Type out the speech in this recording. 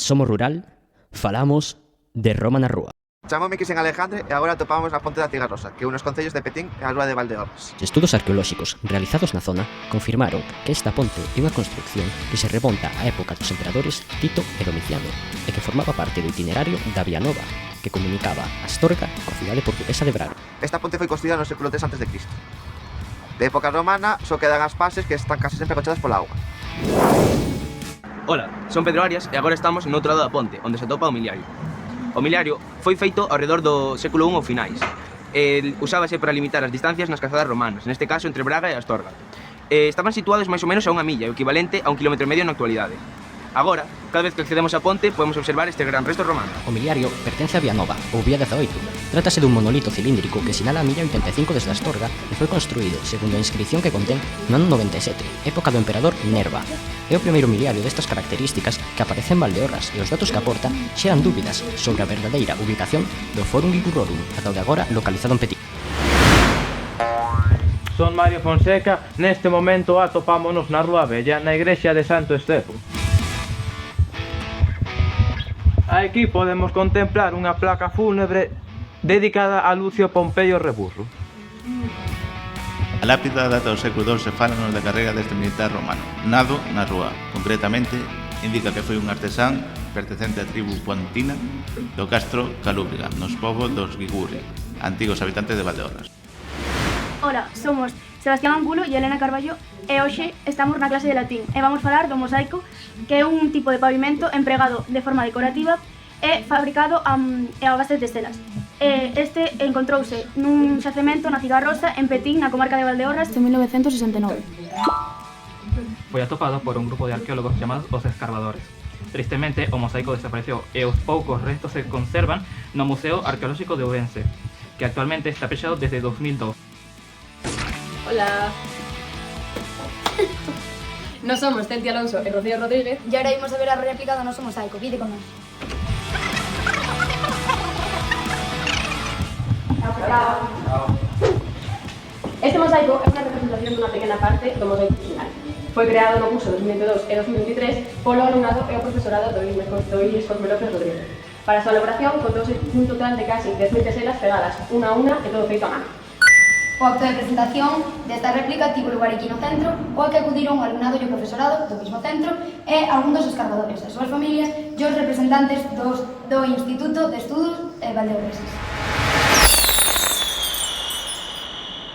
Somos Rural, falamos de Roma na Rúa. Chamome Quixen Alejandre e agora topamos a ponte da Cigarrosa, que une os concellos de Petín e a Rúa de Valdeorras. Estudos arqueolóxicos realizados na zona confirmaron que esta ponte é unha construcción que se remonta á época dos emperadores Tito e Domiciano e que formaba parte do itinerario da Vía Nova, que comunicaba Astorga coa cidade portuguesa de Braro. Esta ponte foi construída no século III a.C. De época romana só quedan as pases que están casi sempre agochadas pola auga. Ola, son Pedro Arias e agora estamos no outro lado da ponte, onde se atopa o miliario. O miliario foi feito ao redor do século I ou finais. Usábase para limitar as distancias nas cazadas romanas, neste caso entre Braga e Astorga. Estaban situados máis ou menos a 1 milla, o equivalente a 1,5 km na actualidade. Agora, cada vez que accedemos á ponte, podemos observar este gran resto romano. O miliario pertence á Vía Nova, ou Vía 18. Trátase dun monolito cilíndrico que sinala a milla 85 desde Astorga e foi construído, segundo a inscripción que contén, no ano 97, época do emperador Nerva. É o primeiro miliario destas características que aparece en Valdeorras e os datos que aporta xeran dúbidas sobre a verdadeira ubicación do Forum Ligurrorum, ata o de agora localizado en Petín. Son Mario Fonseca, neste momento atopámonos na Rúa Vella, na igrexa de Santo Estepo. Aquí podemos contemplar unha placa fúnebre dedicada a Lucio Pompeio Reburro. A lápida data do século II e fálanos da carreira deste militar romano, nado na rúa. Concretamente, indica que foi un artesán pertencente á tribu pontina do Castro Calúbriga, nos povos dos Gigurri, antigos habitantes de Valdeorras. Ola, somos Sebastián Angulo e Elena Carballo e hoxe estamos na clase de latín e vamos falar do mosaico, que é un tipo de pavimento empregado de forma decorativa e fabricado a base de estelas. Este encontrouse nun xacemento na Cigarrosa, en Petín, na comarca de Valdeorras, en 1969. Foi atopado por un grupo de arqueólogos chamados os escarbadores. Tristemente, o mosaico desapareceu e os poucos restos se conservan no Museo Arqueolóxico de Ourense, que actualmente está pechado desde 2002. Hola. Nos somos Centi Alonso e Rocío Rodríguez. E agora imos a ver a réplica do noso mosaico. Vide con nós. Este mosaico é unha representación dunha pequena parte do mosaico original. Foi creado no curso 2022 e 2023 polo alumnado e o profesorado do IES Cosme López Rodríguez. Para a súa elaboración contouse un total de casi 10.000 teselas pegadas unha a unha e todo feito a mano. O acto de presentación desta réplica tivo lugar aquí no centro, ao que acudiron o alumnado e o profesorado do mismo centro e algún dos escarbadores, as súas familias e os representantes do Instituto de Estudos Valdeorreses.